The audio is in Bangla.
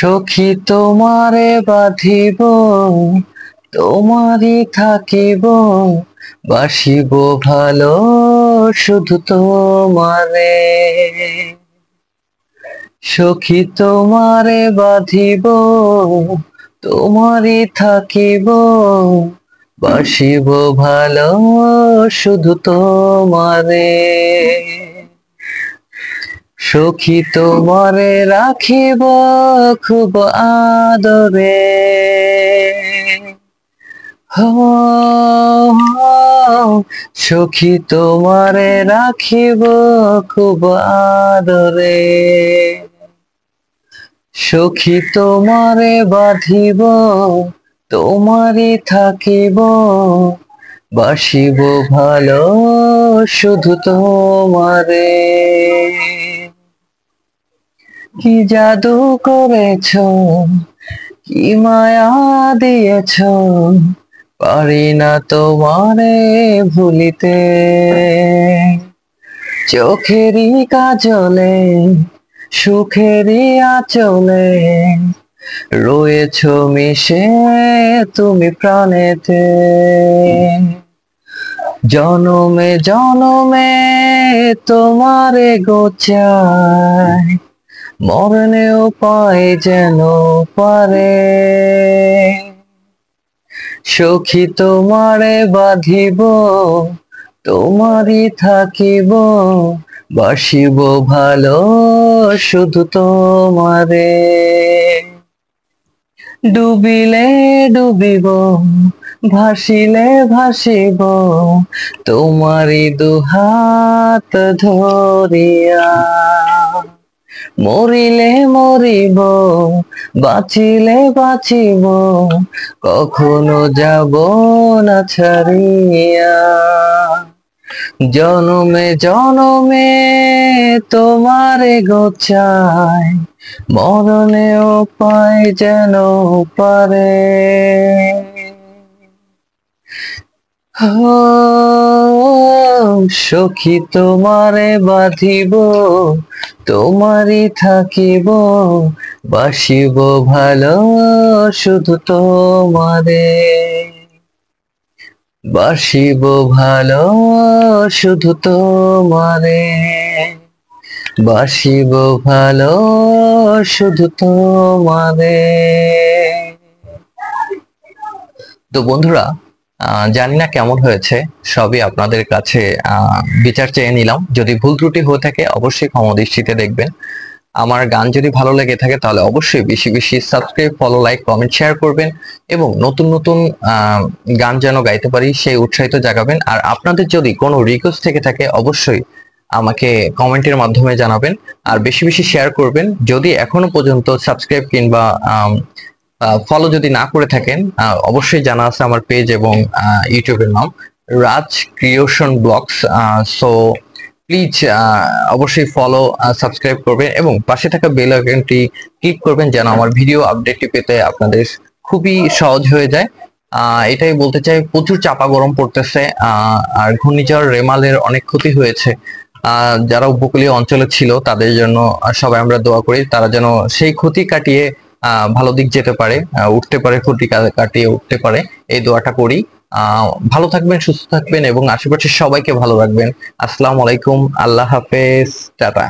সখী তোমারে বাঁধিব, তোমারই থাকিব, বাসিব ভালো শুধু তোমারে। সখী তোমারে বাঁধিব, তোমারই থাকিব, বাসিব ভালো শুধু তোমারে। সখী তোমারে রাখিব খুব আদরে, সখী তোমারে রাখিব খুব আদরে। সখী তোমারে বাঁধিব, তোমারই থাকিব, বাসিব ভালো শুধু তোমারে। কি জাদু করেছ, কি মায়া দিয়েছ, পারি না তোমারে ভুলিতে। চোখেরই কাজলে, সুখেরই আঁচলে, রয়েছ মিশে তুমি প্রাণেতে। জনমে জনমে তোমারে গো চাই, মরণেও পাই যেন পারে। সখী তোমারে বাঁধিব, তোমারই থাকিব, বাসিব ভালো শুধু তোমারে। ডুবিলে ডুবিব, ভাসিলে ভাসিব, তোমারই দুহাত ধরিয়া। মরিলে মরিব, বাঁচিলে বাঁচিব, কখনো যাব না ছাড়িয়া। জনমে জনমে তোমারে গো চাই, মরণেও পাই যেন পারে। সখী তোমারে বাঁধিব, তোমারই থাকিব, বাসিব ভালো শুধু তোমারে। বাসিব ভালো শুধু তোমারে, বাসিব ভালো শুধু তোমারে। তো বন্ধুরা, জানি না কেমন হয়েছে, সবই আপনাদের কাছে বিচার চেয়ে নিলাম। যদি ভুল ত্রুটি হয়ে থাকে অবশ্যই ক্ষমা দৃষ্টিতে দেখবেন। আমার গান যদি ভালো লেগে থাকে তাহলে অবশ্যই বেশি বেশি subscribe, follow, like, comment, share করবেন এবং নতুন নতুন গান যেন গাইতে পারি সেই উৎসাহিত জাগাবেন। আর আপনাদের যদি কোনো রিকোয়েস্ট থেকে থাকে অবশ্যই আমাকে কমেন্টের মাধ্যমে জানাবেন আর বেশি বেশি শেয়ার করবেন। যদি এখনো পর্যন্ত সাবস্ক্রাইব কিংবা ফলো যদি না করে থাকেন, অবশ্যই জানা আছে আমার পেজ এবং ইউটিউবের নাম রাজ ক্রিয়েশন ব্লগস। সো প্লিজ অবশ্যই ফলো, সাবস্ক্রাইব করবেন এবং পাশে থাকা বেল আইকনটি ক্লিক করবেন যেন আমার ভিডিও আপডেটটি পেতে আপনাদের খুবই সহজ হয়ে যায়। এটাই বলতে চাই, প্রচুর চাপা গরম পড়তেছে আর ঘূর্ণিঝড় রেমালের অনেক ক্ষতি হয়েছে। যারা উপকূলীয় অঞ্চলে ছিল তাদের জন্য সবাই আমরা দোয়া করি, তারা যেন সেই ক্ষতি কাটিয়ে ভালো দিক যেতে পারে, উঠতে পারে, ক্ষতি কাটিয়ে উঠতে পারে, এই দোয়াটা করি। ভালো থাকবেন, সুস্থ থাকবেন এবং আশেপাশের সবাইকে ভালো রাখবেন। আসসালামু আলাইকুম, আল্লাহ হাফেজ, টাটা।